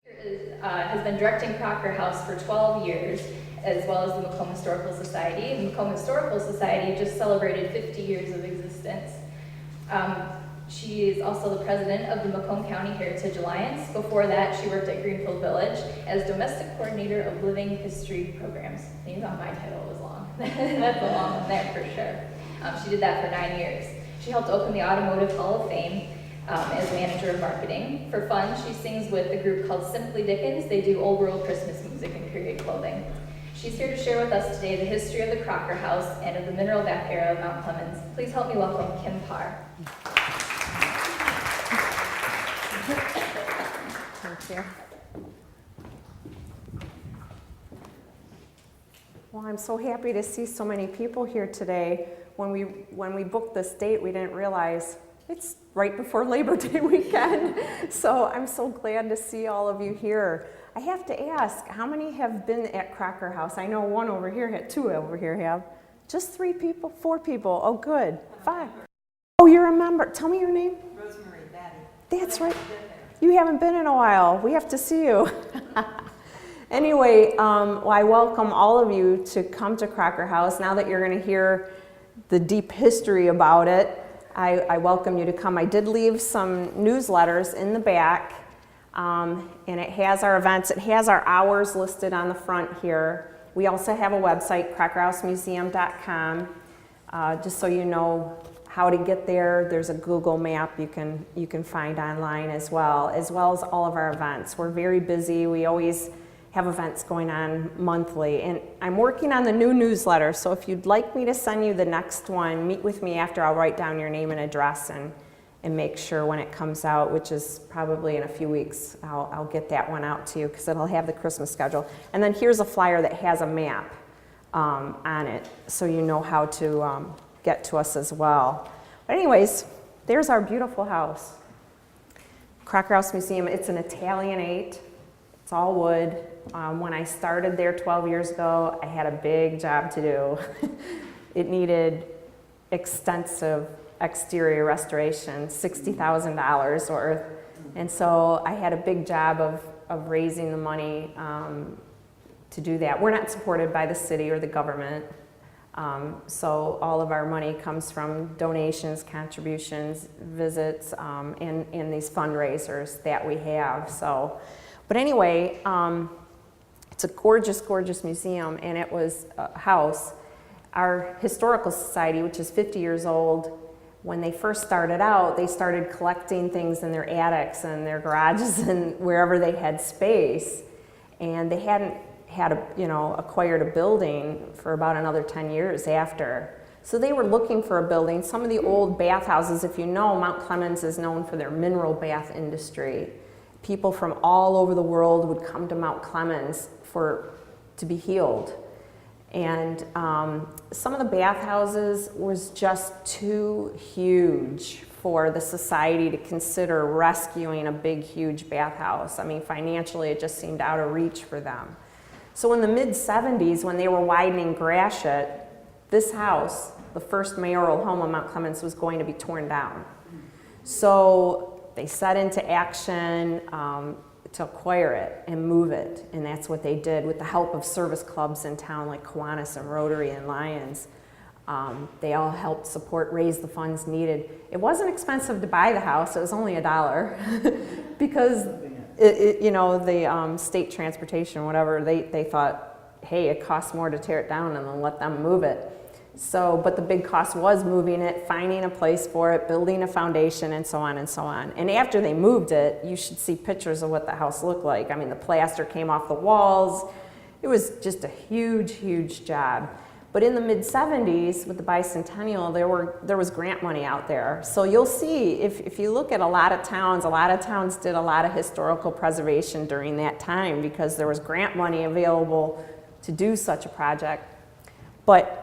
Has been directing Crocker House for 12 years, as well as the Macomb Historical Society. The Macomb Historical Society just celebrated 50 years of existence. She is also the president of the Macomb County Heritage Alliance. Before that, she worked at Greenfield Village as domestic coordinator of living history programs. You thought my title was long. That's a long one there for sure. She did that for 9 years. She helped open the Automotive Hall of Fame as manager of marketing. For fun, she sings with a group called Simply Dickens. They do old world Christmas music and period clothing. She's here to share with us today the history of the Crocker House and of the mineral bath era of Mount Clemens. Please help me welcome Kim Parr. Thank you. Well, I'm so happy to see so many people here today. When we booked this date, we didn't realize it's right before Labor Day weekend. So I'm so glad to see all of you here. I have to ask, how many have been at Crocker House? I know one over here, two over here have. Just 3 people, 4 people. Oh, good. 5. Oh, you remember. Tell me your name. Rosemary Batty. That's right. You haven't been in a while. We have to see you. Anyway, well, I welcome all of you to come to Crocker House. Now that you're going to hear the deep history about it, I welcome you to come. I did leave some newsletters in the back, and it has our events. It has our hours listed on the front here. We also have a website, crockerhousemuseum.com, just so you know how to get there. There's a Google map you can find online as well as all of our events. We're very busy. We always have events going on monthly, and I'm working on the new newsletter, so if you'd like me to send you the next one, meet with me after. I'll write down your name and address and make sure when it comes out, which is probably in a few weeks, I'll get that one out to you because it'll have the Christmas schedule. And then here's a flyer that has a map on it, so you know how to get to us as well. But anyways, there's our beautiful house. Crocker House Museum, it's an Italianate. It's all wood. When I started there 12 years ago, I had a big job to do. It needed extensive exterior restoration, $60,000 worth. And so I had a big job of raising the money to do that. We're not supported by the city or the government. So all of our money comes from donations, contributions, visits, and these fundraisers that we have. So, but anyway, it's a gorgeous, gorgeous museum, and it was a house. Our historical society, which is 50 years old, when they first started out, they started collecting things in their attics and their garages and wherever they had space, and they hadn't acquired a building for about another 10 years after. So they were looking for a building. Some of the old bathhouses, if you know, Mount Clemens is known for their mineral bath industry. People from all over the world would come to Mount Clemens to be healed. And some of the bathhouses was just too huge for the society to consider rescuing a big, huge bathhouse. I mean, financially, it just seemed out of reach for them. So in the mid-70s, when they were widening Gratiot, this house, the first mayoral home of Mount Clemens, was going to be torn down. So they set into action to acquire it and move it, and that's what they did with the help of service clubs in town like Kiwanis and Rotary and Lions. They all helped raise the funds needed. It wasn't expensive to buy the house. It was only $1 because the state transportation, whatever, they thought, hey, it costs more to tear it down and then let them move it. So, but the big cost was moving it, finding a place for it, building a foundation, and so on and so on. And after they moved it, you should see pictures of what the house looked like. I mean, the plaster came off the walls. It was just a huge, huge job. But in the mid-70s, with the bicentennial, there was grant money out there. So you'll see, if you look at a lot of towns did a lot of historical preservation during that time because there was grant money available to do such a project. But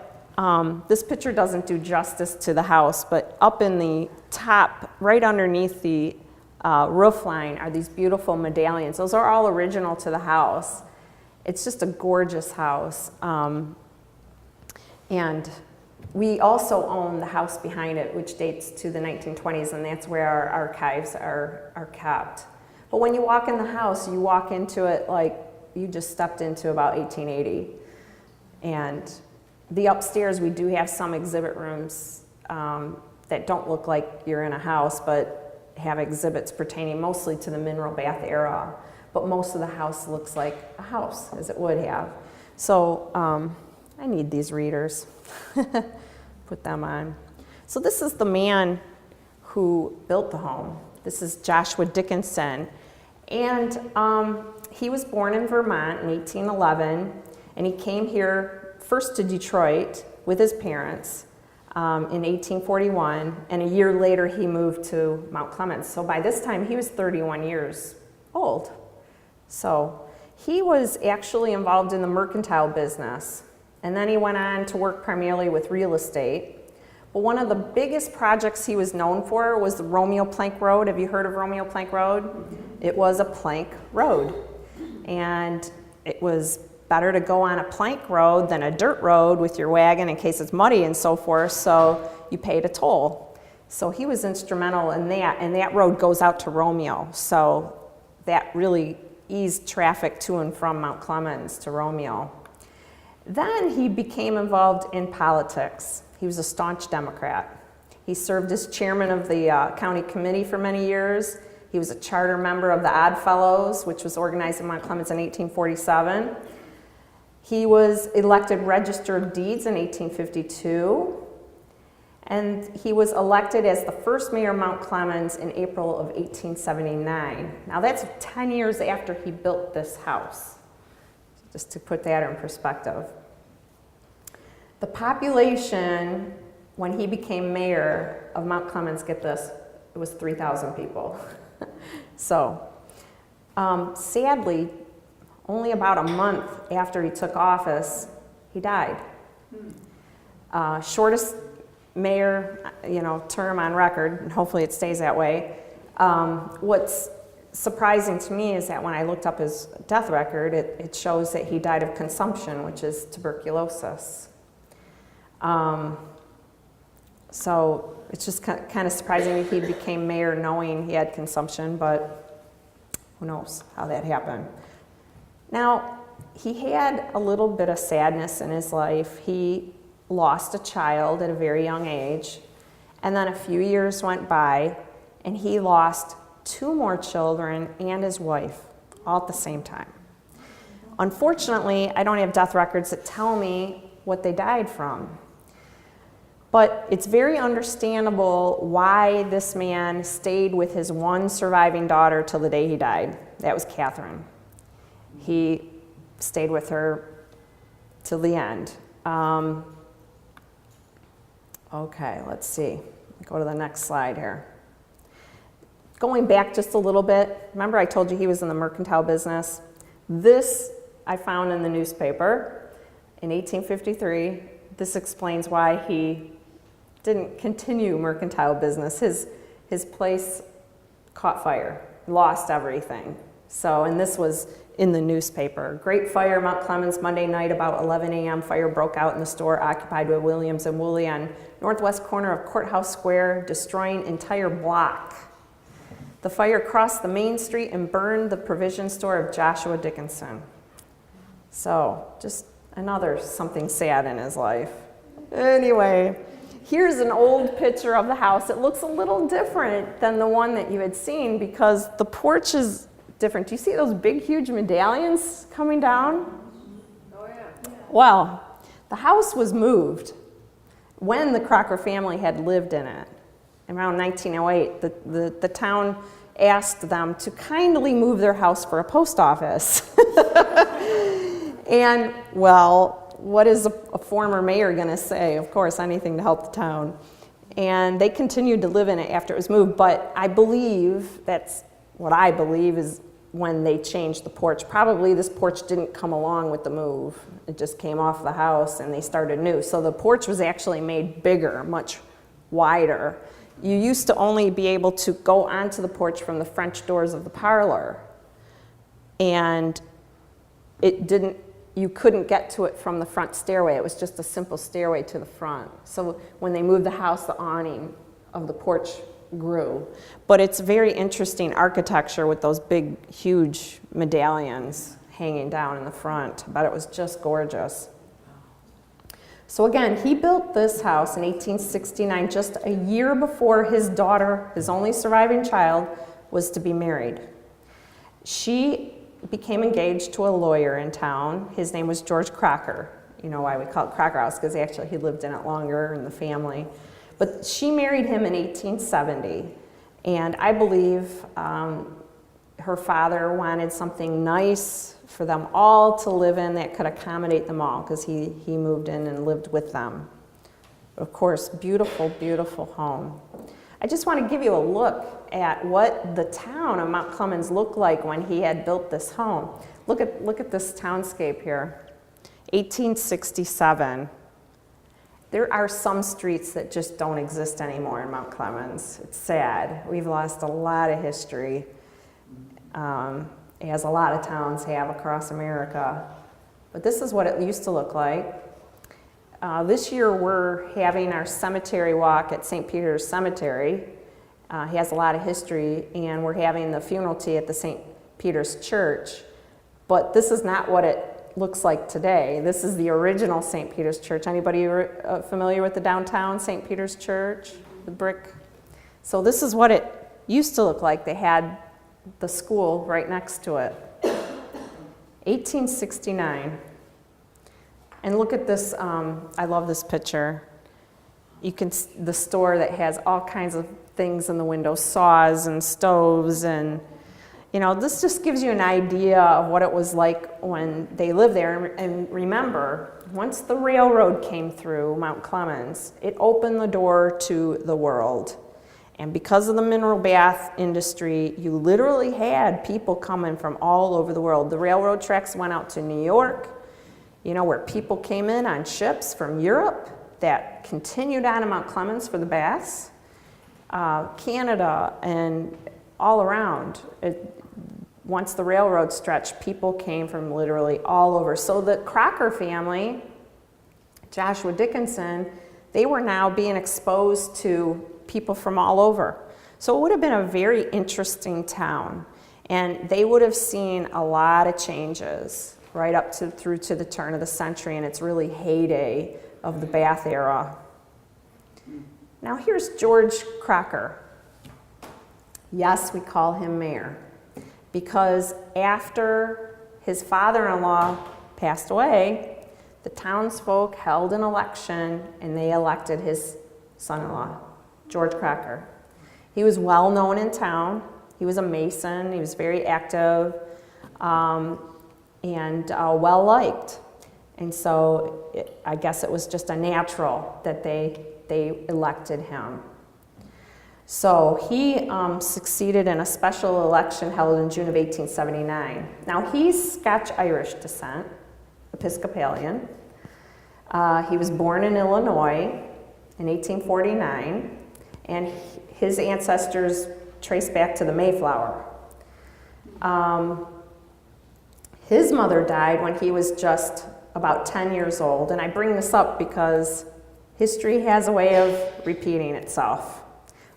this picture doesn't do justice to the house, but up in the top, right underneath the roof line, are these beautiful medallions. Those are all original to the house. It's just a gorgeous house. And we also own the house behind it, which dates to the 1920s, and that's where our archives are kept. But when you walk in the house, you walk into it like you just stepped into about 1880. And the upstairs, we do have some exhibit rooms that don't look like you're in a house, but have exhibits pertaining mostly to the mineral bath era. But most of the house looks like a house, as it would have. So I need these readers. Put them on. So this is the man who built the home. This is Joshua Dickinson. And he was born in Vermont in 1811, and he came here first to Detroit with his parents in 1841, and a year later he moved to Mount Clemens. So by this time he was 31 years old. So he was actually involved in the mercantile business, and then he went on to work primarily with real estate. But one of the biggest projects he was known for was the Romeo Plank Road. Have you heard of Romeo Plank Road? It was a plank road, and it was better to go on a plank road than a dirt road with your wagon in case it's muddy and so forth, so you paid a toll. So he was instrumental in that, and that road goes out to Romeo, so that really eased traffic to and from Mount Clemens to Romeo. Then he became involved in politics. He was a staunch Democrat. He served as chairman of the county committee for many years. He was a charter member of the Odd Fellows, which was organized in Mount Clemens in 1847. He was elected Register of Deeds in 1852. And he was elected as the first mayor of Mount Clemens in April of 1879. Now that's 10 years after he built this house, just to put that in perspective. The population, when he became mayor of Mount Clemens, get this, it was 3,000 people. So, sadly, only about a month after he took office, he died. Shortest mayor, term on record, and hopefully it stays that way. What's surprising to me is that when I looked up his death record, it shows that he died of consumption, which is tuberculosis. So it's just kind of surprising that he became mayor knowing he had consumption, but who knows how that happened. Now, he had a little bit of sadness in his life. He lost a child at a very young age, and then a few years went by, and he lost 2 more children and his wife all at the same time. Unfortunately, I don't have death records that tell me what they died from. But it's very understandable why this man stayed with his one surviving daughter till the day he died. That was Catherine. He stayed with her till the end. Okay, let's see. Go to the next slide here. Going back just a little bit, remember I told you he was in the mercantile business? This I found in the newspaper in 1853. This explains why he didn't continue mercantile business. His place caught fire, lost everything. So, and this was in the newspaper. Great fire, Mount Clemens, Monday night about 11 a.m. Fire broke out in the store occupied by Williams and Woolley on northwest corner of Courthouse Square, destroying entire block. The fire crossed the main street and burned the provision store of Joshua Dickinson. So, just another something sad in his life. Anyway, here's an old picture of the house. It looks a little different than the one that you had seen because the porch is different. Do you see those big, huge medallions coming down? Oh, yeah. Well, the house was moved when the Crocker family had lived in it. Around 1908, the town asked them to kindly move their house for a post office. And, well, what is a former mayor going to say? Of course, anything to help the town. And they continued to live in it after it was moved, but I believe, that's what I believe is when they changed the porch. Probably this porch didn't come along with the move. It just came off the house and they started new. So the porch was actually made bigger, much wider. You used to only be able to go onto the porch from the French doors of the parlor. And you couldn't get to it from the front stairway. It was just a simple stairway to the front. So when they moved the house, the awning of the porch grew. But it's very interesting architecture with those big, huge medallions hanging down in the front. But it was just gorgeous. So again, he built this house in 1869, just a year before his daughter, his only surviving child, was to be married. She became engaged to a lawyer in town. His name was George Crocker. You know why we call it Crocker House, because actually he lived in it longer in the family. But she married him in 1870, and I believe her father wanted something nice for them all to live in that could accommodate them all, because he moved in and lived with them. Of course, beautiful, beautiful home. I just want to give you a look at what the town of Mount Clemens looked like when he had built this home. Look at this townscape here. 1867. There are some streets that just don't exist anymore in Mount Clemens. It's sad. We've lost a lot of history, as a lot of towns have across America. But this is what it used to look like. This year we're having our cemetery walk at St. Peter's Cemetery. He has a lot of history, and we're having the funeral tea at the St. Peter's Church. But this is not what it looks like today. This is the original St. Peter's Church. Anybody familiar with the downtown St. Peter's Church? The brick? So this is what it used to look like. They had the school right next to it. 1869. And look at this, I love this picture. You can, the store that has all kinds of things in the window, saws and stoves, and you know, this just gives you an idea of what it was like when they lived there. And remember, once the railroad came through Mount Clemens, it opened the door to the world. And because of the mineral bath industry, you literally had people coming from all over the world. The railroad tracks went out to New York, you know, where people came in on ships from Europe that continued on to Mount Clemens for the baths, Canada, and all around. Once the railroad stretched, people came from literally all over. So the Crocker family, Joshua Dickinson, they were now being exposed to people from all over. So it would have been a very interesting town. And they would have seen a lot of changes right up to through to the turn of the century, and its really heyday of the Bath era. Now here's George Crocker. Yes, we call him mayor, because after his father-in-law passed away, the townsfolk held an election and they elected his son-in-law, George Crocker. He was well known in town. He was a Mason. He was very active and well liked. And so I guess it was just a natural that they elected him. So he succeeded in a special election held in June of 1879. Now he's Scotch-Irish descent, Episcopalian. He was born in Illinois in 1849, and his ancestors trace back to the Mayflower. His mother died when he was just about 10 years old, and I bring this up because history has a way of repeating itself.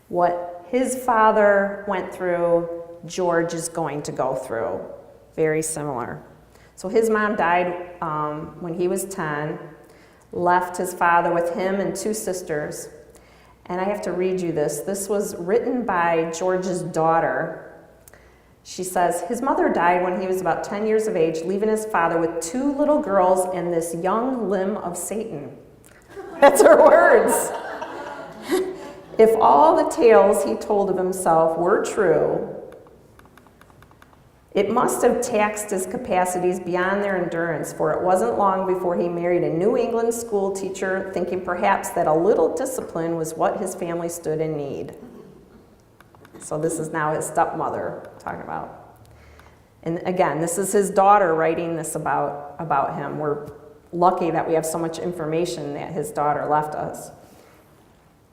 What his father went through, George is going to go through. Very similar. So his mom died when he was 10, left his father with him and two sisters. And I have to read you this. This was written by George's daughter. She says, his mother died when he was about 10 years of age, leaving his father with two little girls and this young limb of Satan. That's her words. If all the tales he told of himself were true, it must have taxed his capacities beyond their endurance, for it wasn't long before he married a New England school teacher, thinking perhaps that a little discipline was what his family stood in need. So this is now his stepmother talking about. And again, this is his daughter writing this about him. We're lucky that we have so much information that his daughter left us.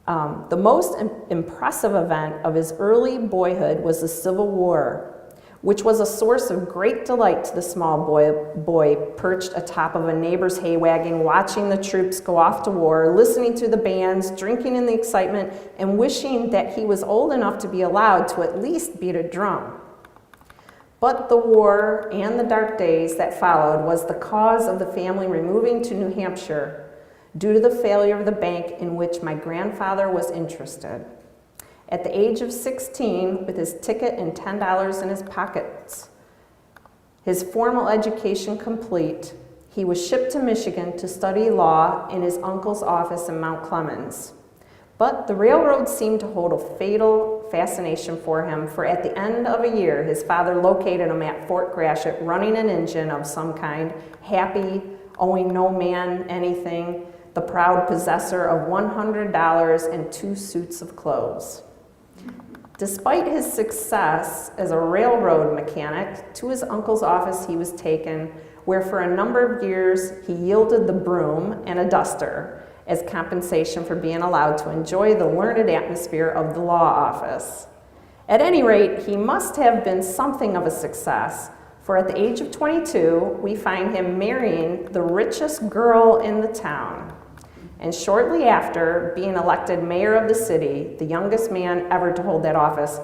The most impressive event of his early boyhood was the Civil War, which was a source of great delight to the small boy perched atop of a neighbor's hay wagon, watching the troops go off to war, listening to the bands, drinking in the excitement, and wishing that he was old enough to be allowed to at least beat a drum. But the war and the dark days that followed was the cause of the family removing to New Hampshire due to the failure of the bank in which my grandfather was interested. At the age of 16, with his ticket and $10 in his pockets, his formal education complete, he was shipped to Michigan to study law in his uncle's office in Mount Clemens. But the railroad seemed to hold a fatal fascination for him, for at the end of a year, his father located him at Fort Gratiot running an engine of some kind, happy, owing no man anything, the proud possessor of $100 and 2 suits of clothes. Despite his success as a railroad mechanic, to his uncle's office he was taken, where for a number of years he yielded the broom and a duster as compensation for being allowed to enjoy the learned atmosphere of the law office. At any rate, he must have been something of a success, for at the age of 22, we find him marrying the richest girl in the town. And shortly after being elected mayor of the city, the youngest man ever to hold that office,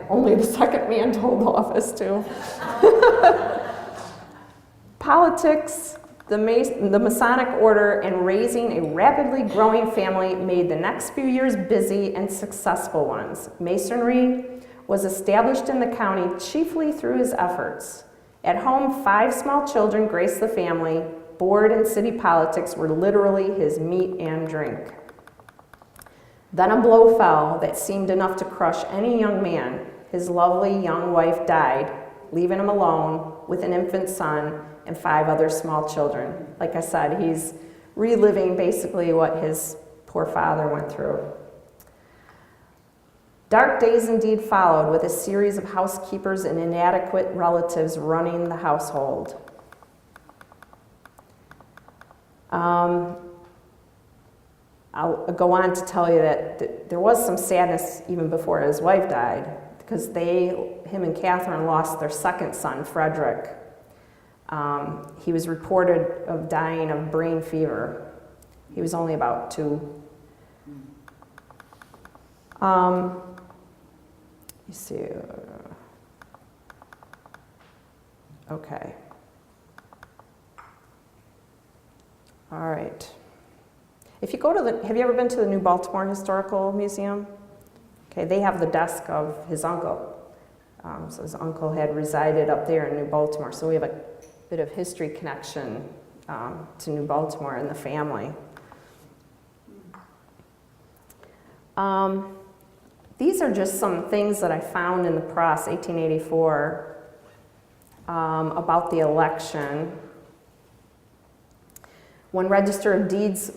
only the second man to hold the office too. Politics, the Masonic order, and raising a rapidly growing family made the next few years busy and successful ones. Masonry was established in the county chiefly through his efforts. At home, 5 small children graced the family. Board and city politics were literally his meat and drink. Then a blow fell that seemed enough to crush any young man. His lovely young wife died, leaving him alone with an infant son and 5 other small children. Like I said, he's reliving basically what his poor father went through. Dark days indeed followed, with a series of housekeepers and inadequate relatives running the household. I'll go on to tell you that there was some sadness even before his wife died, because him and Catherine lost their second son, Frederick. He was reported of dying of brain fever. He was only about 2. You see, okay. All right. If you go to have you ever been to the New Baltimore Historical Museum? Okay, they have the desk of his uncle. So his uncle had resided up there in New Baltimore. So we have a bit of history connection to New Baltimore and the family. These are just some things that I found in the press, 1884, about the election. When Register of Deeds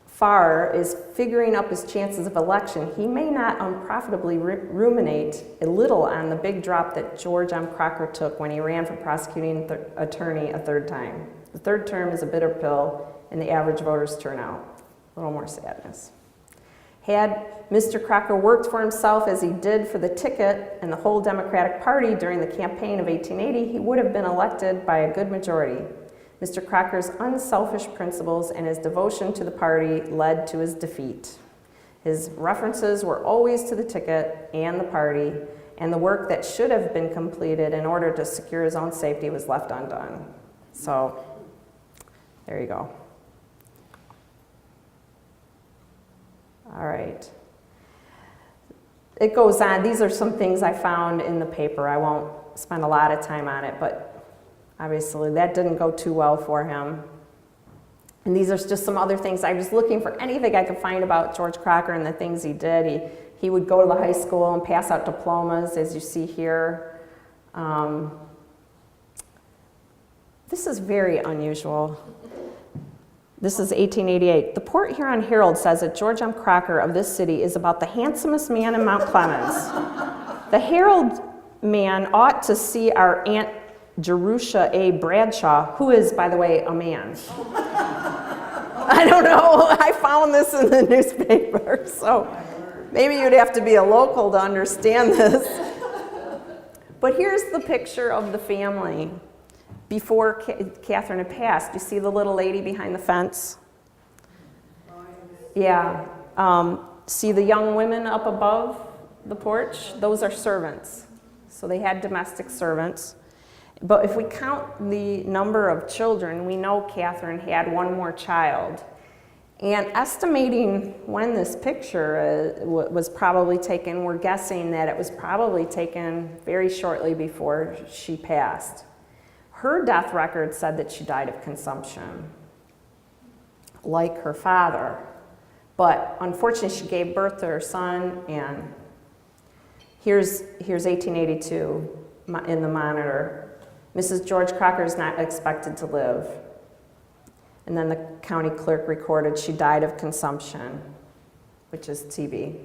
Farr is figuring up his chances of election, he may not unprofitably ruminate a little on the big drop that George M. Crocker took when he ran for prosecuting attorney a 3rd time. The 3rd term is a bitter pill, and the average voters turn out. A little more sadness. Had Mr. Crocker worked for himself as he did for the ticket and the whole Democratic Party during the campaign of 1880, he would have been elected by a good majority. Mr. Crocker's unselfish principles and his devotion to the party led to his defeat. His references were always to the ticket and the party, and the work that should have been completed in order to secure his own safety was left undone. So, there you go. All right. It goes on. These are some things I found in the paper. I won't spend a lot of time on it, but obviously that didn't go too well for him. And these are just some other things. I was looking for anything I could find about George Crocker and the things he did. He would go to the high school and pass out diplomas, as you see here. This is very unusual. This is 1888. The Port Huron Herald says that George M. Crocker of this city is about the handsomest man in Mount Clemens. The Herald man ought to see our Aunt Jerusha A. Bradshaw, who is, by the way, a man. I don't know. I found this in the newspaper, so maybe you'd have to be a local to understand this. But here's the picture of the family before Catherine had passed. You see the little lady behind the fence? Yeah. See the young women up above the porch? Those are servants. So they had domestic servants. But if we count the number of children, we know Catherine had one more child. And estimating when this picture was probably taken, we're guessing that it was probably taken very shortly before she passed. Her death record said that she died of consumption, like her father. But unfortunately, she gave birth to her son, and here's 1882 in the monitor. Mrs. George Crocker is not expected to live. And then the county clerk recorded she died of consumption, which is TB.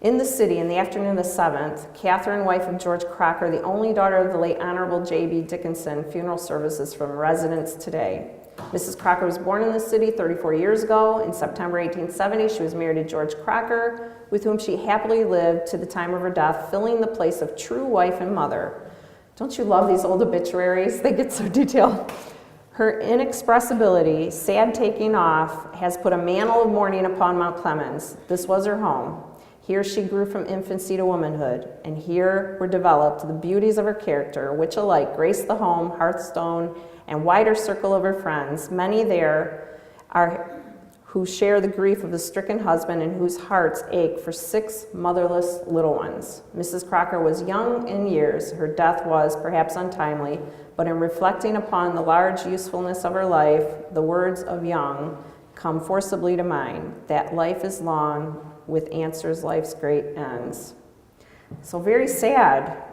In the city, in the afternoon of the 7th, Catherine, wife of George Crocker, the only daughter of the late Honorable J.B. Dickinson, funeral services from residents today. Mrs. Crocker was born in the city 34 years ago. In September 1870, she was married to George Crocker, with whom she happily lived to the time of her death, filling the place of true wife and mother. Don't you love these old obituaries? They get so detailed. Her inexpressibility, sad taking off, has put a mantle of mourning upon Mount Clemens. This was her home. Here she grew from infancy to womanhood, and here were developed the beauties of her character, which alike graced the home, hearthstone, and wider circle of her friends. Many there are who share the grief of the stricken husband and whose hearts ache for 6 motherless little ones. Mrs. Crocker was young in years. Her death was perhaps untimely, but in reflecting upon the large usefulness of her life, the words of Young come forcibly to mind, that life is long, with answers life's great ends. So very sad.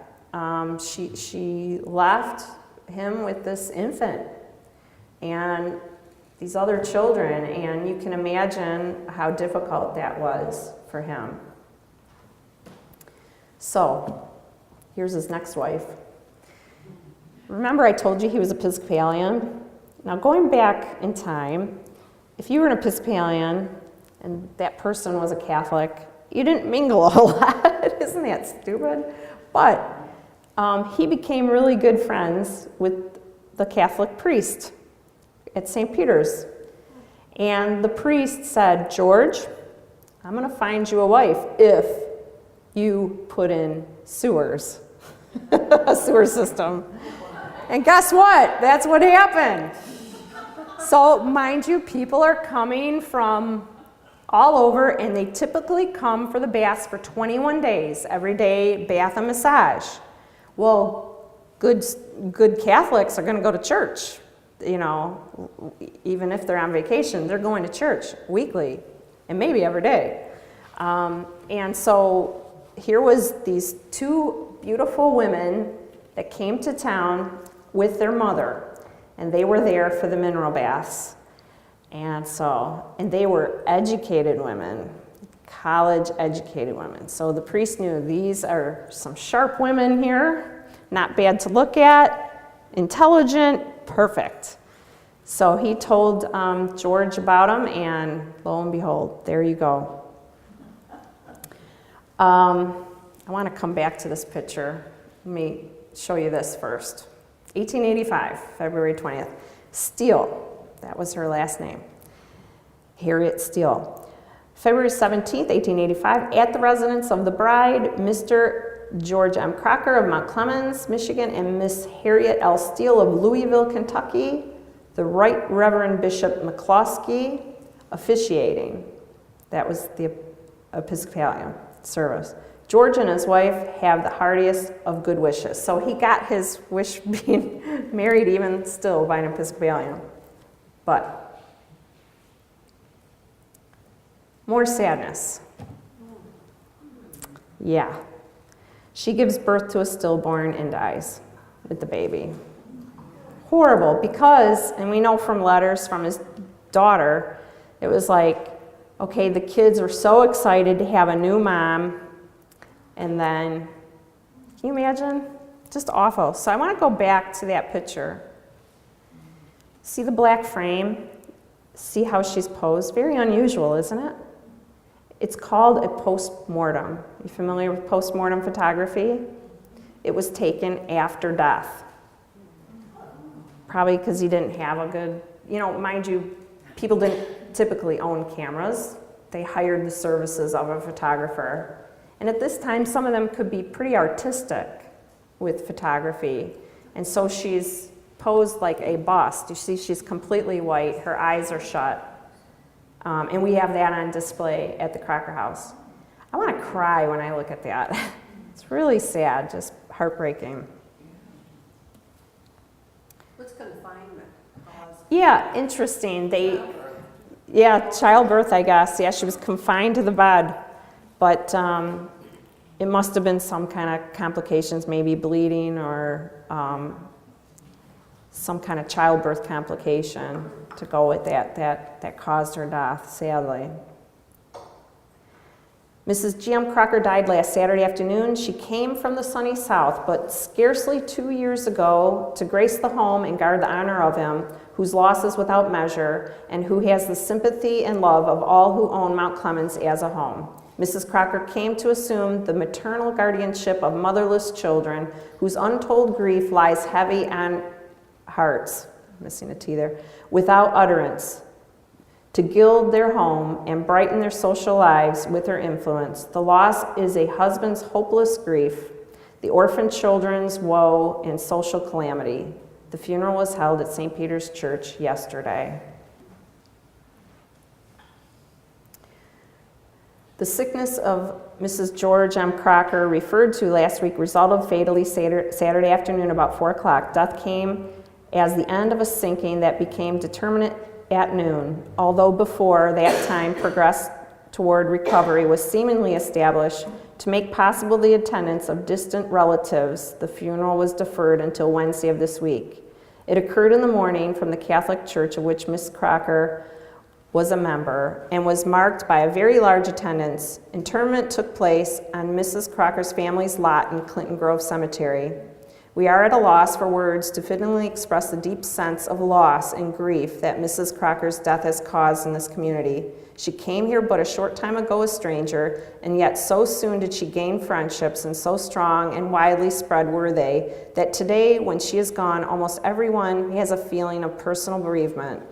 She left him with this infant and these other children, and you can imagine how difficult that was for him. So here's his next wife. Remember I told you he was Episcopalian? Now going back in time, if you were an Episcopalian and that person was a Catholic, you didn't mingle a whole lot. Isn't that stupid? But he became really good friends with the Catholic priest at St. Peter's. And the priest said, George, I'm going to find you a wife if you put in sewers, a sewer system. And guess what? That's what happened. So mind you, people are coming from all over, and they typically come for the baths for 21 days, every day bath and massage. Well, good Catholics are going to go to church. You know, even if they're on vacation, they're going to church weekly and maybe every day. And so here was these 2 beautiful women that came to town with their mother, and they were there for the mineral baths. And they were educated women, college educated women. So the priest knew these are some sharp women here, not bad to look at, intelligent, perfect. So he told George about them, and lo and behold, there you go. I want to come back to this picture. Let me show you this first. 1885, February 20th. Steele, that was her last name. Harriet Steele. February 17th, 1885, at the residence of the bride, Mr. George M. Crocker of Mount Clemens, Michigan, and Miss Harriet L. Steele of Louisville, Kentucky, the Right Reverend Bishop McCloskey officiating. That was the Episcopalian service. George and his wife have the heartiest of good wishes. So he got his wish being married even still by an Episcopalian. But more sadness. Yeah. She gives birth to a stillborn and dies with the baby. Horrible, because, and we know from letters from his daughter, it was like, okay, the kids were so excited to have a new mom, and then, can you imagine? Just awful. So I want to go back to that picture. See the black frame? See how she's posed? Very unusual, isn't it? It's called a post-mortem. You familiar with post-mortem photography? it was taken after death. Probably because he didn't have a good, mind you, people didn't typically own cameras. They hired the services of a photographer. And at this time, some of them could be pretty artistic with photography. And so she's posed like a bust. You see, she's completely white. Her eyes are shut. And we have that on display at the Crocker House. I want to cry when I look at that. It's really sad, just heartbreaking. What's confinement cause? Yeah, interesting. Childbirth, I guess. Yeah, she was confined to the bed. But it must have been some kind of complications, maybe bleeding or some kind of childbirth complication to go with that caused her death, sadly. Mrs. G.M. Crocker died last Saturday afternoon. She came from the sunny south, but scarcely 2 years ago to grace the home and guard the honor of him, whose loss is without measure, and who has the sympathy and love of all who own Mount Clemens as a home. Mrs. Crocker came to assume the maternal guardianship of motherless children, whose untold grief lies heavy on hearts, missing a T there, without utterance, to gild their home and brighten their social lives with her influence. The loss is a husband's hopeless grief, the orphan children's woe and social calamity. The funeral was held at St. Peter's Church yesterday. The sickness of Mrs. George M. Crocker, referred to last week, resulted fatally Saturday afternoon about 4 o'clock. Death came as the end of a sinking that became determinate at noon, although before that time progress toward recovery was seemingly established. To make possible the attendance of distant relatives, the funeral was deferred until Wednesday of this week. It occurred in the morning from the Catholic Church of which Miss Crocker was a member and was marked by a very large attendance. Interment took place on Mrs. Crocker's family's lot in Clinton Grove Cemetery. We are at a loss for words to fittingly express the deep sense of loss and grief that Mrs. Crocker's death has caused in this community. She came here but a short time ago a stranger, and yet so soon did she gain friendships, and so strong and widely spread were they, that today, when she is gone, almost everyone has a feeling of personal bereavement.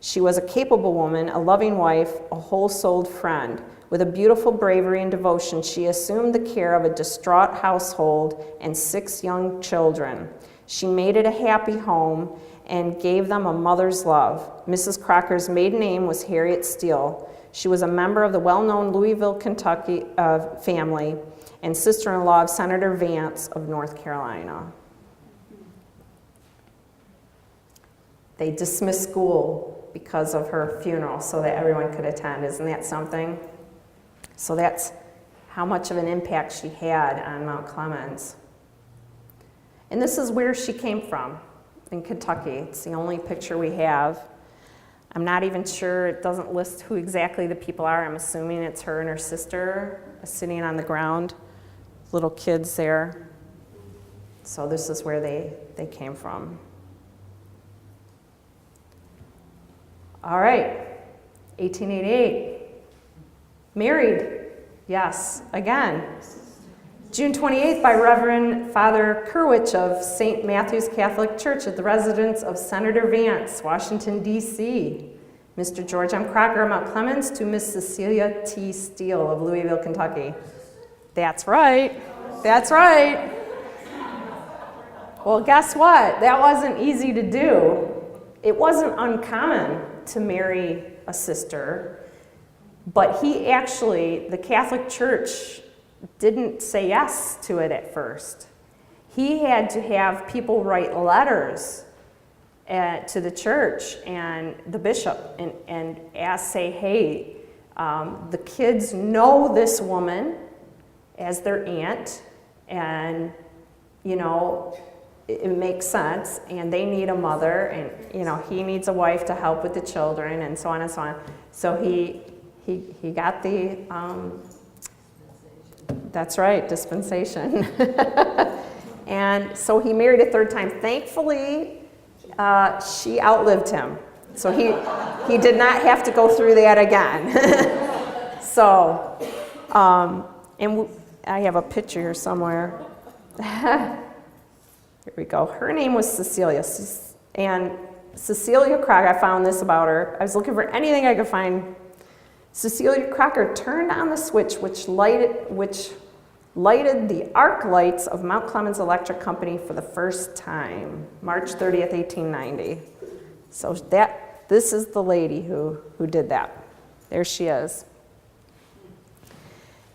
She was a capable woman, a loving wife, a whole-souled friend. With a beautiful bravery and devotion, she assumed the care of a distraught household and 6 young children. She made it a happy home and gave them a mother's love. Mrs. Crocker's maiden name was Harriet Steele. She was a member of the well-known Louisville, Kentucky family and sister-in-law of Senator Vance of North Carolina. They dismissed school because of her funeral so that everyone could attend. Isn't that something? So that's how much of an impact she had on Mount Clemens. And this is where she came from, in Kentucky. It's the only picture we have. I'm not even sure, it doesn't list who exactly the people are. I'm assuming it's her and her sister sitting on the ground, little kids there. So this is where they came from. All right, 1888. Married, yes, again. June 28th by Reverend Father Kerwich of St. Matthew's Catholic Church at the residence of Senator Vance, Washington, D.C. Mr. George M. Crocker of Mount Clemens to Miss Cecilia T. Steele of Louisville, Kentucky. That's right. That's right. Well, guess what? That wasn't easy to do. It wasn't uncommon to marry a sister, but the Catholic Church didn't say yes to it at first. He had to have people write letters to the church and the bishop and say, hey, the kids know this woman as their aunt, and, it makes sense, and they need a mother, and, he needs a wife to help with the children, and so on and so on. So he got the, that's right, dispensation. And so he married a 3rd time. Thankfully, she outlived him. So he did not have to go through that again. So, and I have a picture here somewhere. here we go. Her name was Cecilia. And Cecilia Crocker, I found this about her. I was looking for anything I could find. Cecilia Crocker turned on the switch which lighted the arc lights of Mount Clemens Electric Company for the first time, March 30th, 1890. So this is the lady who did that. There she is.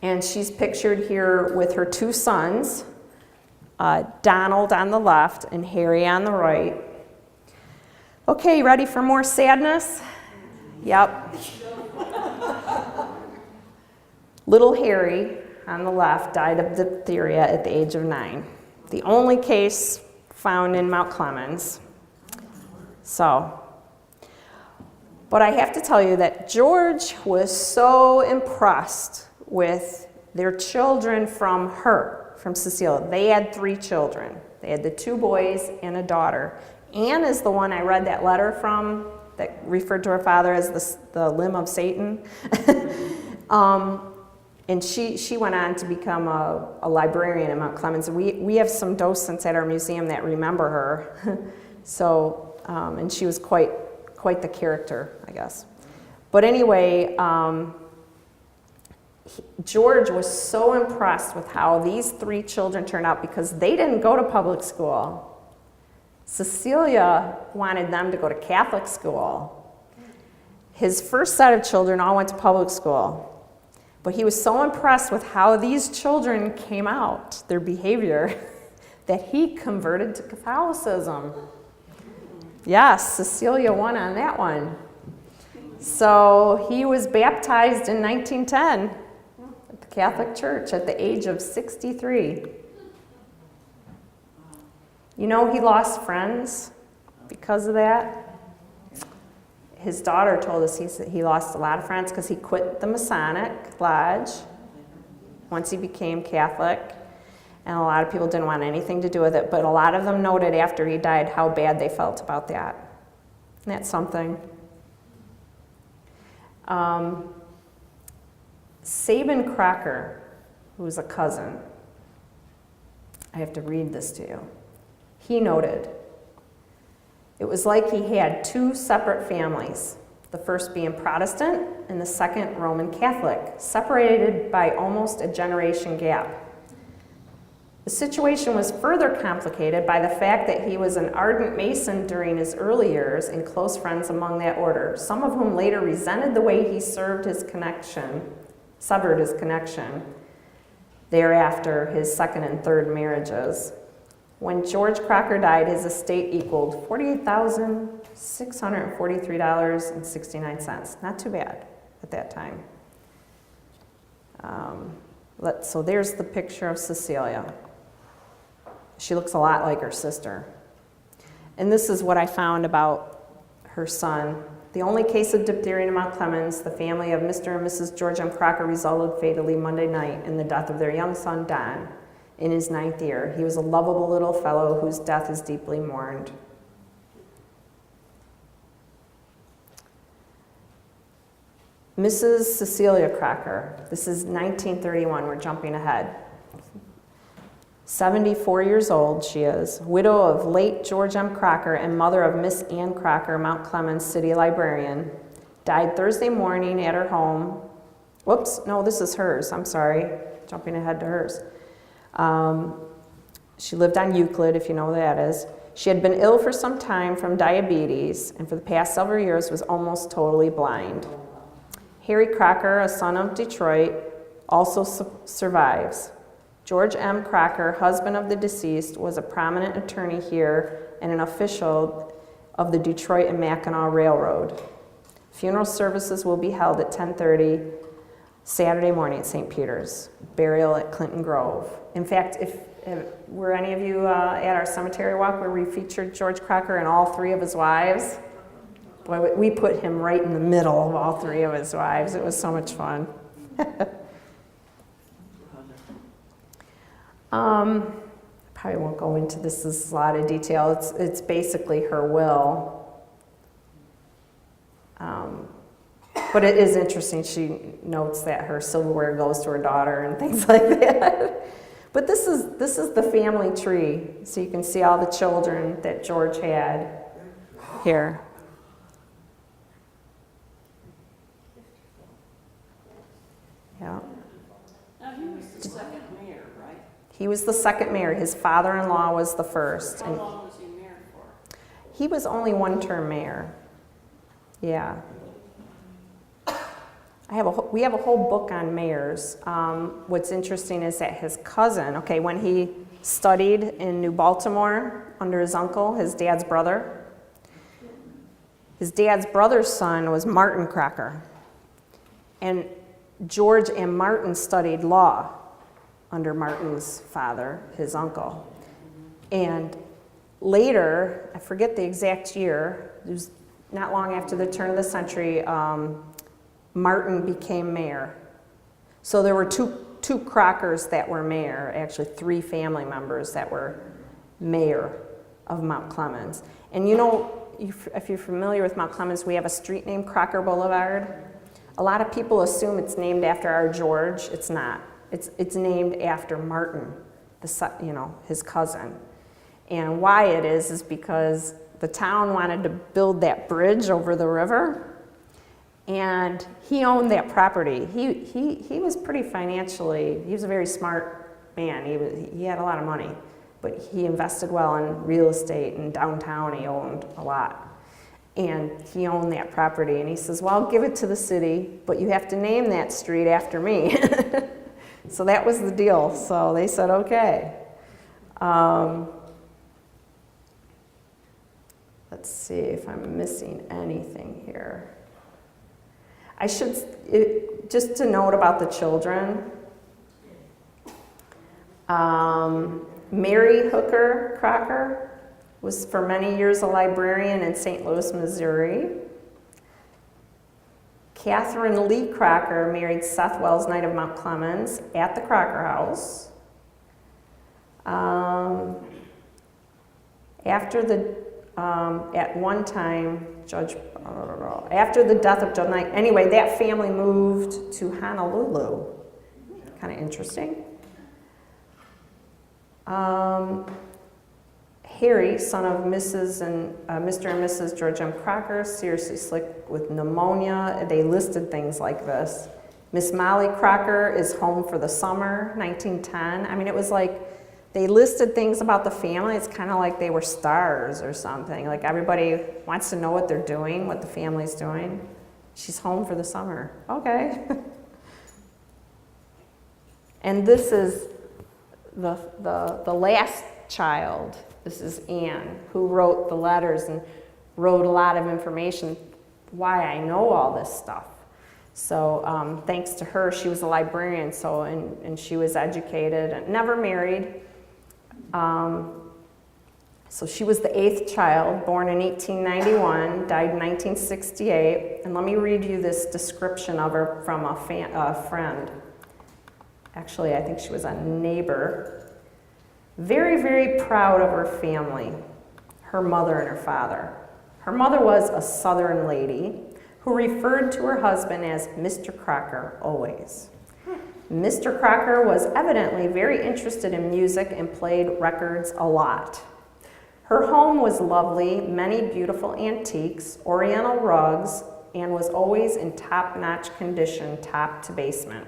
And she's pictured here with her two sons, Donald on the left and Harry on the right. Okay, ready for more sadness? Yep. Little Harry on the left died of diphtheria at the age of 9. The only case found in Mount Clemens. But I have to tell you that George was so impressed with their children from Cecilia. They had 3 children. They had the 2 boys and a daughter. Anne is the one I read that letter from that referred to her father as the limb of Satan. And she went on to become a librarian at Mount Clemens. We have some docents at our museum that remember her. And she was quite the character, I guess. But anyway, George was so impressed with how these 3 children turned out because they didn't go to public school. Cecilia wanted them to go to Catholic school. His first set of children all went to public school. But he was so impressed with how these children came out, their behavior, that he converted to Catholicism. Yes, Cecilia won on that one. So he was baptized in 1910 at the Catholic Church at the age of 63. You know, he lost friends because of that. His daughter told us he lost a lot of friends because he quit the Masonic Lodge once he became Catholic, and a lot of people didn't want anything to do with it, but a lot of them noted after he died how bad they felt about that. Isn't that something? Sabin Crocker, who was a cousin, I have to read this to you. He noted, it was like he had 2 separate families, the first being Protestant and the second Roman Catholic, separated by almost a generation gap. The situation was further complicated by the fact that he was an ardent Mason during his early years and close friends among that order, some of whom later resented the way he severed his connection thereafter his second and third marriages. When George Crocker died, his estate equaled $48,643.69. Not too bad at that time. So there's the picture of Cecilia. She looks a lot like her sister. And this is what I found about her son. The only case of diphtheria in Mount Clemens, the family of Mr. and Mrs. George M. Crocker resulted fatally Monday night in the death of their young son, Don, in his 9th year. He was a lovable little fellow whose death is deeply mourned. Mrs. Cecilia Crocker, this is 1931, we're jumping ahead. 74 years old she is, widow of late George M. Crocker and mother of Miss Ann Crocker, Mount Clemens city librarian, died Thursday morning at her home. Whoops, no, this is hers, I'm sorry, jumping ahead to hers. She lived on Euclid, if you know what that is. She had been ill for some time from diabetes, and for the past several years was almost totally blind. Harry Crocker, a son of Detroit, also survives. George M. Crocker, husband of the deceased, was a prominent attorney here and an official of the Detroit and Mackinac Railroad. Funeral services will be held at 10:30 Saturday morning at St. Peter's. Burial at Clinton Grove. In fact, if were any of you at our cemetery walk where we featured George Crocker and all 3 of his wives? Boy, we put him right in the middle of all 3 of his wives. It was so much fun. Probably won't go into this. This is a lot of detail. It's basically her will. But it is interesting. She notes that her silverware goes to her daughter and things like that. But this is the family tree, so you can see all the children that George had here. Yeah. Now, he was the second mayor, right? He was the second mayor. His father-in-law was the first. How And long was he mayor for? he was only one-term mayor. Yeah. We have a whole book on mayors. What's interesting is that his cousin, okay, when he studied in New Baltimore under his uncle, his dad's brother's son was Martin Crocker. And George and Martin studied law under Martin's father, his uncle. And later, I forget the exact year, it was not long after the turn of the century, Martin became mayor. So there were two Crockers that were mayor, actually 3 family members that were mayor of Mount Clemens. And you know, if you're familiar with Mount Clemens, we have a street named Crocker Boulevard. A lot of people assume it's named after our George. It's not. It's named after Martin, his cousin. And why it is because the town wanted to build that bridge over the river, and he owned that property. He was pretty financially, he was a very smart man. He had a lot of money, but he invested well in real estate, and downtown he owned a lot. And he owned that property, and he says, well, I'll give it to the city, but you have to name that street after me. So that was the deal. So they said, okay. Let's see if I'm missing anything here. Just to note about the children, Mary Hooker Crocker was for many years a librarian in St. Louis, Missouri. Catherine Lee Crocker married Seth Wells, Knight of Mount Clemens, at the Crocker House. At one time, after the death of Judge Knight, anyway, that family moved to Honolulu. Kind of interesting. Harry, son of Mr. and Mrs. George M. Crocker, seriously sick with pneumonia. They listed things like this. Miss Molly Crocker is home for the summer, 1910. I mean, it was like they listed things about the family. It's kind of like they were stars or something. Like everybody wants to know what they're doing, what the family's doing. She's home for the summer. Okay. And this is the last child. This is Anne, who wrote the letters and wrote a lot of information, why I know all this stuff. So thanks to her, she was a librarian, and she was educated and never married. So she was the 8th child, born in 1891, died in 1968. And let me read you this description of her from a friend. Actually, I think she was a neighbor. Very, very proud of her family, her mother and her father. Her mother was a Southern lady who referred to her husband as Mr. Crocker always. Mr. Crocker was evidently very interested in music and played records a lot. Her home was lovely, many beautiful antiques, oriental rugs, and was always in top-notch condition, top to basement.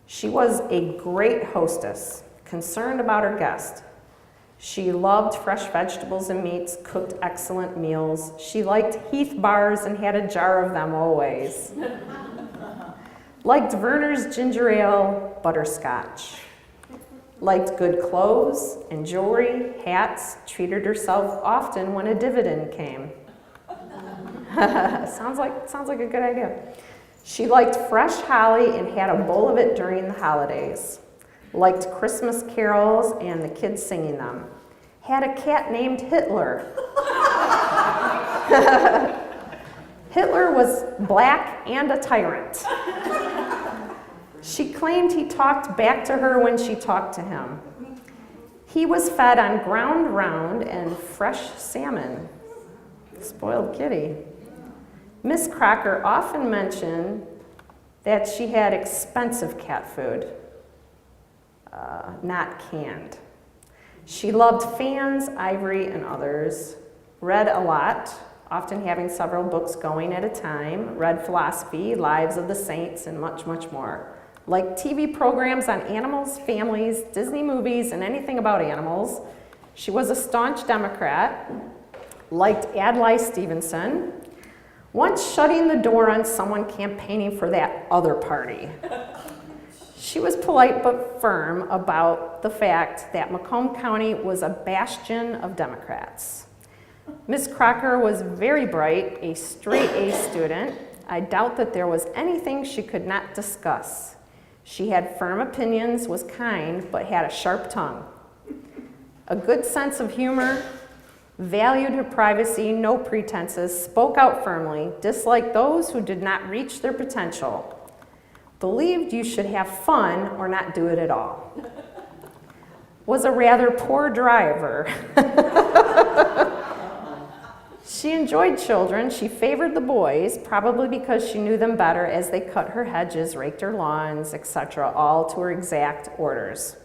She was a great hostess, concerned about her guests. She loved fresh vegetables and meats, cooked excellent meals. She liked Heath bars and had a jar of them always. Liked Werner's ginger ale, butterscotch. Liked good clothes and jewelry, hats, treated herself often when a dividend came. Sounds like a good idea. She liked fresh holly and had a bowl of it during the holidays. Liked Christmas carols and the kids singing them. Had a cat named Hitler. Hitler was black and a tyrant. She claimed he talked back to her when she talked to him. He was fed on ground round and fresh salmon. Spoiled kitty. Miss Crocker often mentioned that she had expensive cat food. not canned. She loved fans, ivory, and others, read a lot, often having several books going at a time, read philosophy, lives of the saints, and much, much more. Liked TV programs on animals, families, Disney movies, and anything about animals. She was a staunch Democrat, liked Adlai Stevenson, once shutting the door on someone campaigning for that other party. She was polite but firm about the fact that Macomb County was a bastion of Democrats. Miss Crocker was very bright, a straight A student. I doubt that there was anything she could not discuss. She had firm opinions, was kind, but had a sharp tongue. A good sense of humor, valued her privacy, no pretenses, spoke out firmly, disliked those who did not reach their potential, believed you should have fun or not do it at all. Was a rather poor driver. She enjoyed children. She favored the boys, probably because she knew them better as they cut her hedges, raked her lawns, etc., all to her exact orders.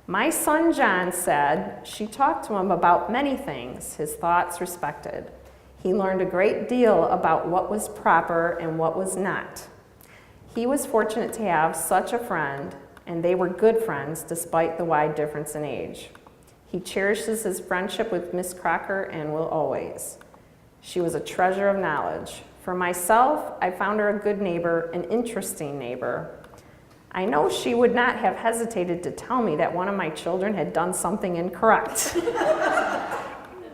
My son John said she talked to him about many things, his thoughts respected. He learned a great deal about what was proper and what was not. He was fortunate to have such a friend, and they were good friends despite the wide difference in age. He cherishes his friendship with Miss Crocker and will always. She was a treasure of knowledge. For myself, I found her a good neighbor, an interesting neighbor. I know she would not have hesitated to tell me that one of my children had done something incorrect.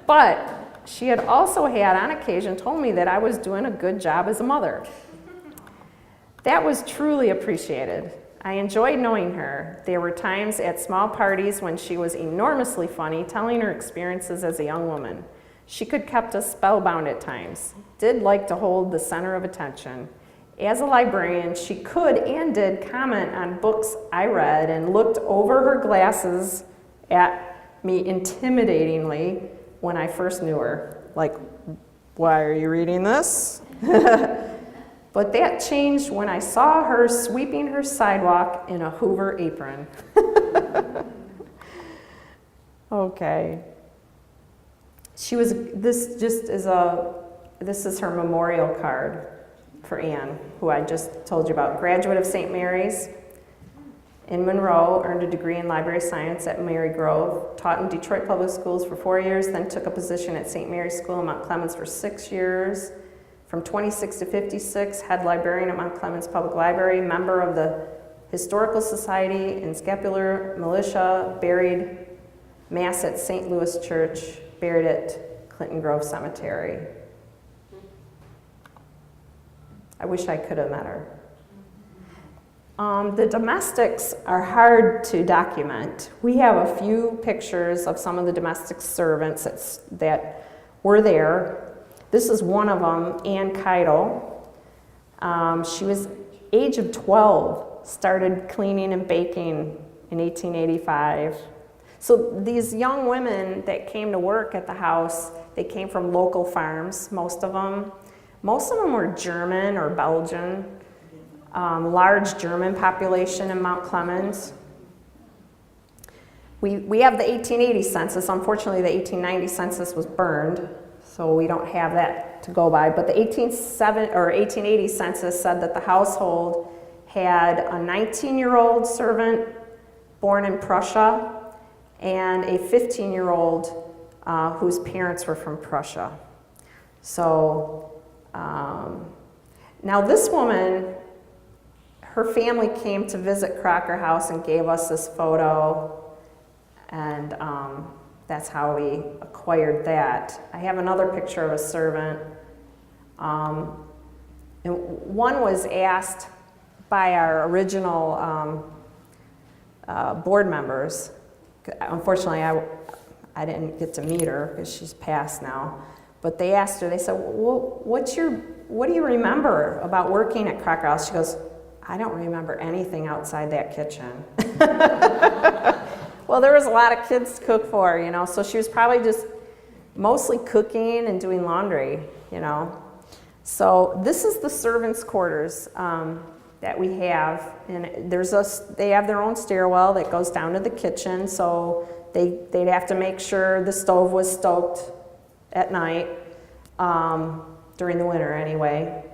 But she had also had, on occasion, told me that I was doing a good job as a mother. That was truly appreciated. I enjoyed knowing her. There were times at small parties when she was enormously funny, telling her experiences as a young woman. She could keep us spellbound at times, did like to hold the center of attention. As a librarian, she could and did comment on books I read and looked over her glasses at me intimidatingly when I first knew her. Like, why are you reading this? But that changed when I saw her sweeping her sidewalk in a Hoover apron. Okay. This is her memorial card for Anne, who I just told you about. Graduate of St. Mary's in Monroe, earned a degree in library science at Mary Grove, taught in Detroit Public Schools for 4 years, then took a position at St. Mary's School in Mount Clemens for 6 years. From 26 to 56, head librarian at Mount Clemens Public Library, member of the Historical Society and Scapular Militia, buried Mass at St. Louis Church, buried at Clinton Grove Cemetery. I wish I could have met her. The domestics are hard to document. We have a few pictures of some of the domestic servants that were there. This is one of them, Ann Keidel. She was age of 12, started cleaning and baking in 1885. So these young women that came to work at the house, they came from local farms, most of them. Most of them were German or Belgian, large German population in Mount Clemens. We have the 1880 census. Unfortunately, the 1890 census was burned, so we don't have that to go by. But the 1880 census said that the household had a 19-year-old servant born in Prussia and a 15-year-old whose parents were from Prussia. So now this woman, her family came to visit Crocker House and gave us this photo, and that's how we acquired that. I have another picture of a servant. And one was asked by our original board members. Unfortunately, I didn't get to meet her because she's passed now. But they asked her, they said, well, what do you remember about working at Crocker House? She goes, I don't remember anything outside that kitchen. Well, there was a lot of kids to cook for, you know, so she was probably just mostly cooking and doing laundry, you know. So this is the servants' quarters. that we have, and they have their own stairwell that goes down to the kitchen, so they'd have to make sure the stove was stoked at night, during the winter anyway.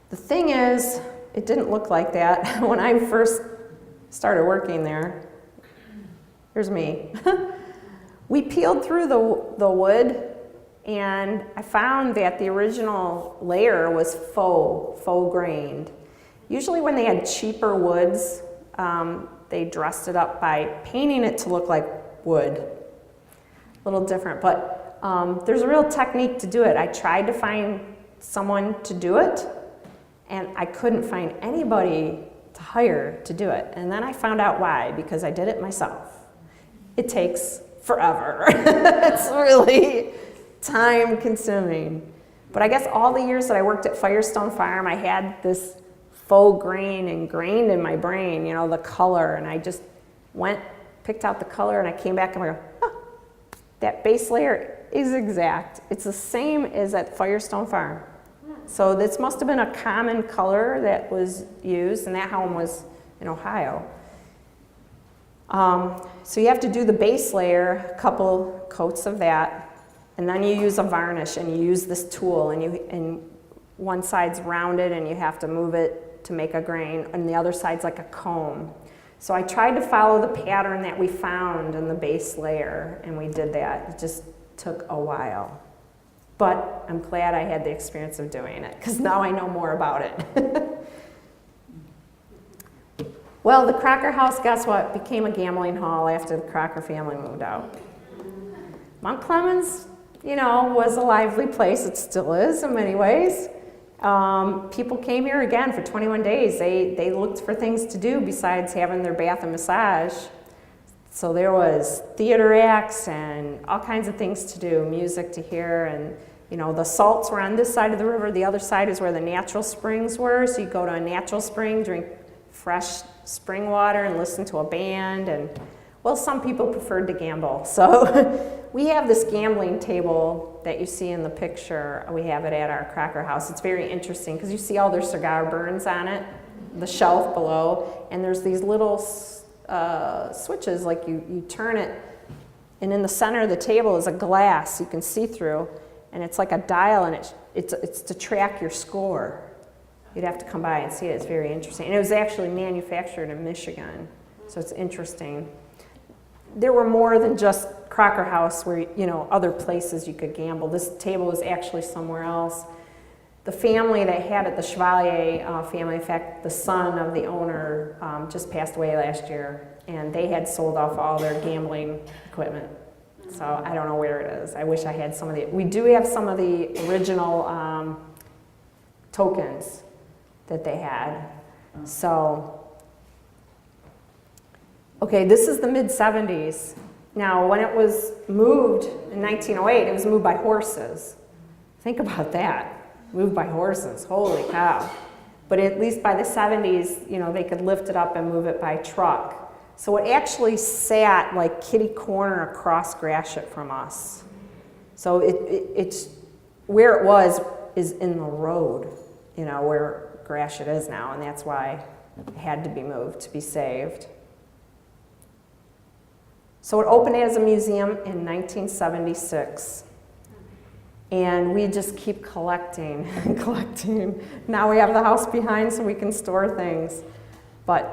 The thing is, it didn't look like that when I first started working there. Here's me. We peeled through the wood, and I found that the original layer was faux grained. Usually when they had cheaper woods, they dressed it up by painting it to look like wood. A little different, but there's a real technique to do it. I tried to find someone to do it, and I couldn't find anybody to hire to do it. And then I found out why, because I did it myself. It takes forever. It's really time consuming. But I guess all the years that I worked at Firestone Farm, I had this faux grain ingrained in my brain, you know, the color, and I just picked out the color, and I came back and I go, oh, that base layer is exact. It's the same as at Firestone Farm. So this must have been a common color that was used, and that home was in Ohio. So you have to do the base layer, a couple coats of that, and then you use a varnish, and you use this tool, and one side's rounded, and you have to move it to make a grain, and the other side's like a comb. So I tried to follow the pattern that we found in the base layer, and we did that. It just took a while. But I'm glad I had the experience of doing it, because now I know more about it. Well, the Crocker house, guess what, became a gambling hall after the Crocker family moved out. Mount Clemens, you know, was a lively place. It still is in many ways. People came here again for 21 days. They looked for things to do besides having their bath and massage. So there was theater acts and all kinds of things to do, music to hear, and you know, the salts were on this side of the river. The other side is where the natural springs were. So you go to a natural spring, drink fresh spring water, and listen to a band. And well, some people preferred to gamble. So we have this gambling table that you see in the picture. We have it at our Crocker house. It's very interesting because you see all their cigar burns on it, the shelf below, and there's these little switches, like you turn it, and in the center of the table is a glass you can see through, and it's like a dial, and it's to track your score. You'd have to come by and see it. It's very interesting. And it was actually manufactured in Michigan, so it's interesting. There were more than just Crocker House where, you know, other places you could gamble. This table was actually somewhere else. The family that had it, the Chevalier family, in fact, the son of the owner just passed away last year, and they had sold off all their gambling equipment. So I don't know where it is. I wish I had some of the, we do have some of the original tokens that they had. So, okay, this is the mid-70s. Now, when it was moved in 1908, it was moved by horses. Think about that. Moved by horses, holy cow. But at least by the 70s, you know, they could lift it up and move it by truck. So it actually sat like kitty corner across Gratiot from us. So it's where it was is in the road, you know, where Gratiot is now, and that's why it had to be moved to be saved. So it opened as a museum in 1976. And we just keep collecting and collecting. Now we have the house behind so we can store things. But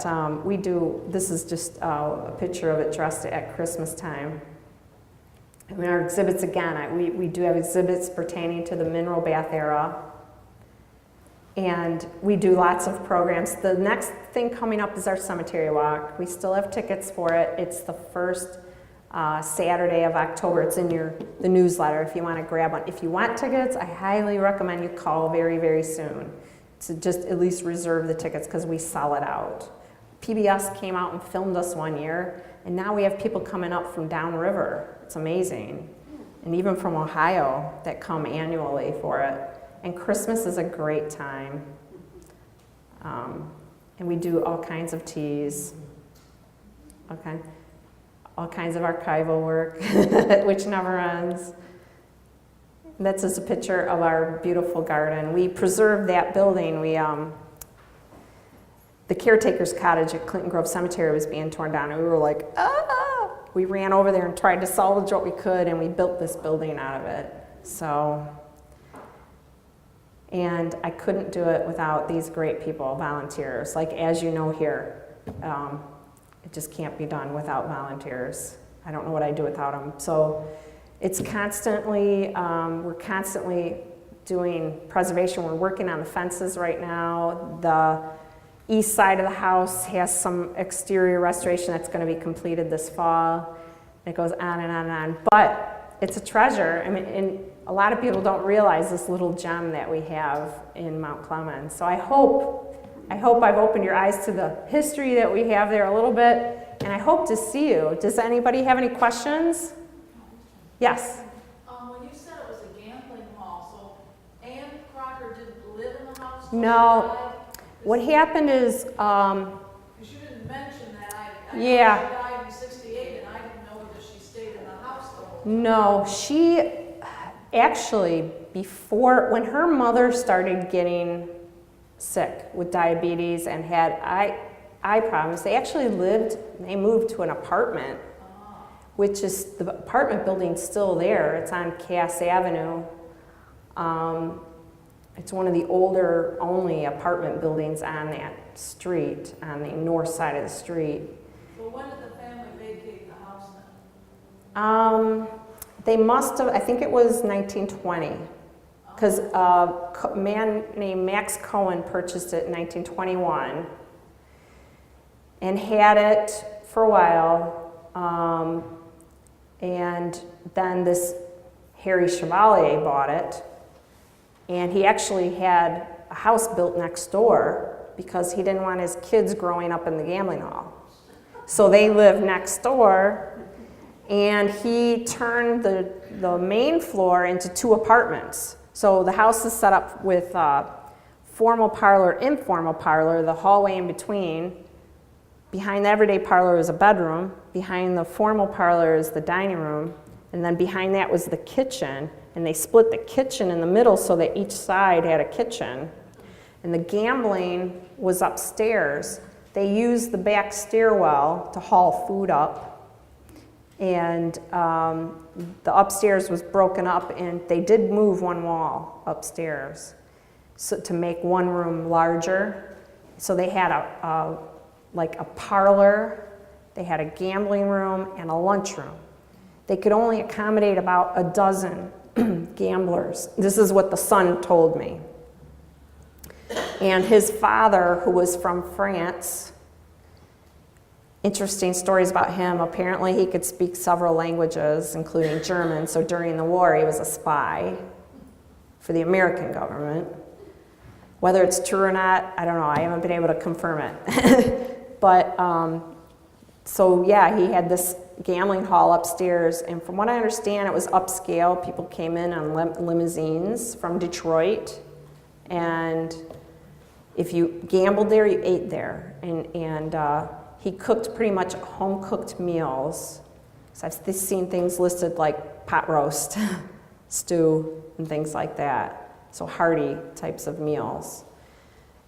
this is just a picture of it dressed at Christmas time. And our exhibits, again, we do have exhibits pertaining to the mineral bath era. And we do lots of programs. The next thing coming up is our cemetery walk. We still have tickets for it. It's the first Saturday of October. It's in the newsletter if you want to grab one. If you want tickets, I highly recommend you call very, very soon to just at least reserve the tickets because we sell it out. PBS came out and filmed us one year, and now we have people coming up from downriver. It's amazing. And even from Ohio that come annually for it. And Christmas is a great time. And we do all kinds of teas. Okay. All kinds of archival work, which never ends. And that's just a picture of our beautiful garden. We preserved that building. the caretaker's cottage at Clinton Grove Cemetery was being torn down, and we were like, ah! We ran over there and tried to salvage what we could, and we built this building out of it. So, and I couldn't do it without these great people, volunteers. Like, as you know here, it just can't be done without volunteers. I don't know what I'd do without them. So it's constantly, we're constantly doing preservation. We're working on the fences right now. The east side of the house has some exterior restoration that's going to be completed this fall. It goes on and on and on. But it's a treasure. I mean, and a lot of people don't realize this little gem that we have in Mount Clemens. So I hope I've opened your eyes to the history that we have there a little bit, and I hope to see you. Does anybody have any questions? Yes? When you said it was a gambling hall, so Ann Crocker didn't live in the house? No. What happened is, Because you didn't mention that. I know Yeah. she died in 68, and I didn't know whether she stayed in the house the whole time. no, she actually, before, when her mother started getting sick with diabetes and had eye problems, they actually moved to an apartment, which is, the apartment building's still there. It's on Cass Avenue. It's one of the older only apartment buildings on that street, on the north side of the street. So when did the family vacate the house then? They must have, I think it was 1920, because a man named Max Cohen purchased it in 1921 and had it for a while. And then this Harry Chevalier bought it, and he actually had a house built next door because he didn't want his kids growing up in the gambling hall. So they lived next door, and he turned the main floor into 2 apartments. So the house is set up with formal parlor, informal parlor, the hallway in between. Behind the everyday parlor is a bedroom. Behind the formal parlor is the dining room. And then behind that was the kitchen. And they split the kitchen in the middle so that each side had a kitchen. And the gambling was upstairs. They used the back stairwell to haul food up. And the upstairs was broken up, and they did move one wall upstairs so to make one room larger. So they had like a parlor, they had a gambling room, and a lunchroom. They could only accommodate about a dozen gamblers. This is what the son told me. And his father, who was from France, interesting stories about him. Apparently he could speak several languages, including German, so during the war he was a spy for the American government. Whether it's true or not, I don't know. I haven't been able to confirm it. But, so yeah, he had this gambling hall upstairs, and from what I understand, it was upscale. People came in on limousines from Detroit, and if you gambled there, you ate there. And he cooked pretty much home-cooked meals. So I've seen things listed like pot roast, stew, and things like that. So hearty types of meals.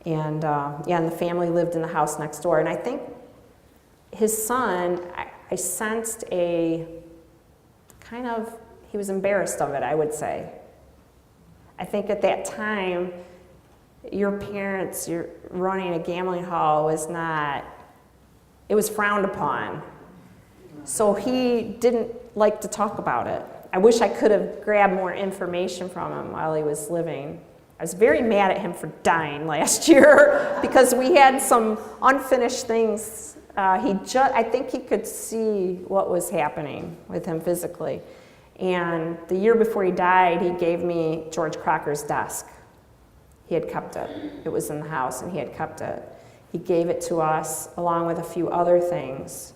And yeah, and the family lived in the house next door. And I think his son, I sensed a kind of, he was embarrassed of it, I would say. I think at that time, your parents, you're running a gambling hall was not, it was frowned upon. So he didn't like to talk about it. I wish I could have grabbed more information from him while he was living. I was very mad at him for dying last year because we had some unfinished things. I think he could see what was happening with him physically. And the year before he died, he gave me George Crocker's desk. He had kept it. It was in the house, and he had kept it. He gave it to us along with a few other things.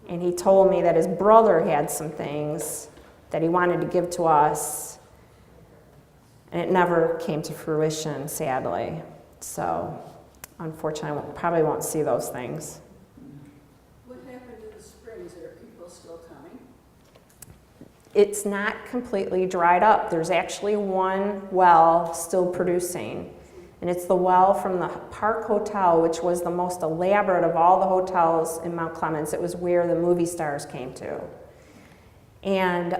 And he told me that his brother had some things that he wanted to give to us, and it never came to fruition, sadly. So, unfortunately, I probably won't see those things. What happened to the springs? Are people still coming? It's not completely dried up. There's actually one well still producing. And it's the well from the Park Hotel, which was the most elaborate of all the hotels in Mount Clemens. It was where the movie stars came to. And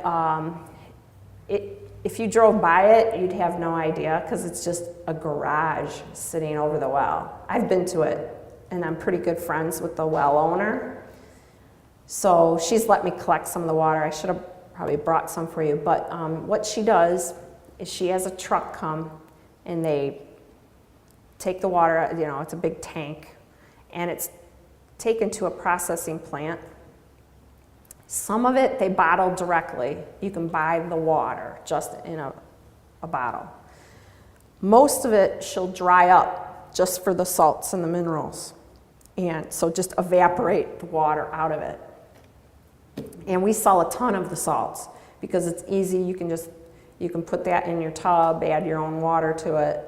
if you drove by it, you'd have no idea, because it's just a garage sitting over the well. I've been to it, and I'm pretty good friends with the well owner. So she's let me collect some of the water. I should have probably brought some for you. But what she does is she has a truck come, and they take the water, you know, it's a big tank, and it's taken to a processing plant. Some of it they bottle directly. You can buy the water just in a bottle. Most of it she'll dry up just for the salts and the minerals. And so just evaporate the water out of it. And we sell a ton of the salts because it's easy. You can put that in your tub, add your own water to it.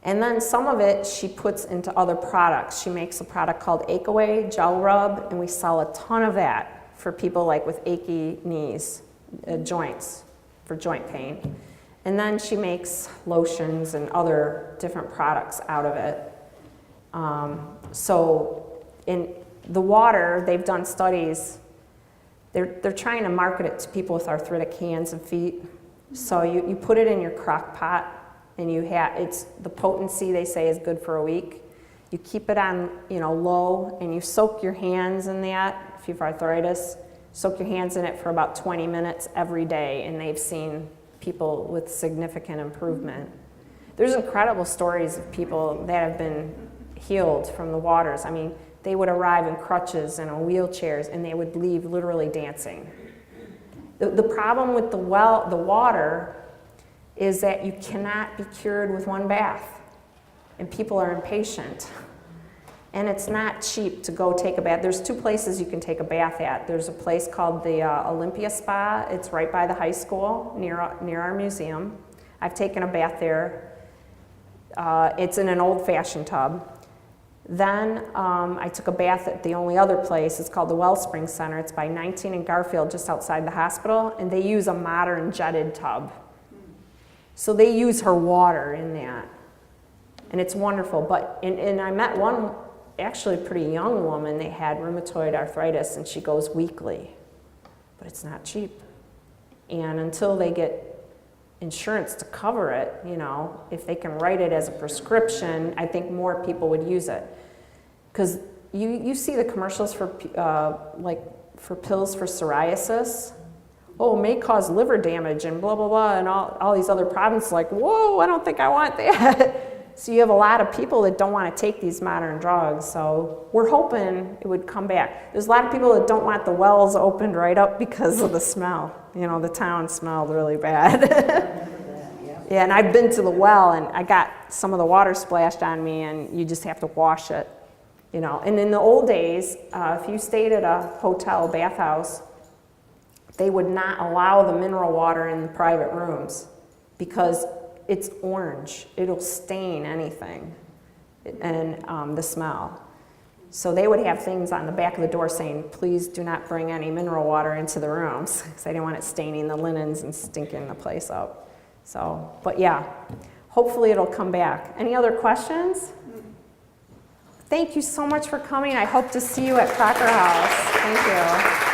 And then some of it she puts into other products. She makes a product called Ache Away Gel Rub, and we sell a ton of that for people like with achy knees, joints, for joint pain. And then she makes lotions and other different products out of it. So in the water, they've done studies. They're trying to market it to people with arthritic hands and feet. So you put it in your crock pot, and it's the potency they say is good for a week. You keep it on low, and you soak your hands in that. If you have arthritis, soak your hands in it for about 20 minutes every day, and they've seen people with significant improvement. There's incredible stories of people that have been healed from the waters. I mean, they would arrive in crutches and in wheelchairs, and they would leave literally dancing. The problem with the water is that you cannot be cured with one bath, and people are impatient. And it's not cheap to go take a bath. There's two places you can take a bath at. There's a place called the Olympia Spa. It's right by the high school near our museum. I've taken a bath there. It's in an old-fashioned tub. Then I took a bath at the only other place. It's called the Wellspring Center. It's by 19 and Garfield, just outside the hospital, and they use a modern jetted tub. So they use her water in that, and it's wonderful. And I met one actually pretty young woman. They had rheumatoid arthritis, and she goes weekly, but it's not cheap. And until they get insurance to cover it, if they can write it as a prescription, I think more people would use it. Because you see the commercials for pills for psoriasis. Oh, may cause liver damage and blah, blah, blah, and all these other problems. Like, whoa, I don't think I want that. So you have a lot of people that don't want to take these modern drugs. So we're hoping it would come back. There's a lot of people that don't want the wells opened right up because of the smell. The town smelled really bad. Yeah, and I've been to the well, and I got some of the water splashed on me, and you just have to wash it. And in the old days, if you stayed at a hotel bathhouse, they would not allow the mineral water in the private rooms because it's orange. It'll stain anything, and the smell. So they would have things on the back of the door saying, please do not bring any mineral water into the rooms, because they didn't want it staining the linens and stinking the place up. So, but yeah, hopefully it'll come back. Any other questions? Thank you so much for coming. I hope to see you at Crocker House. Thank you.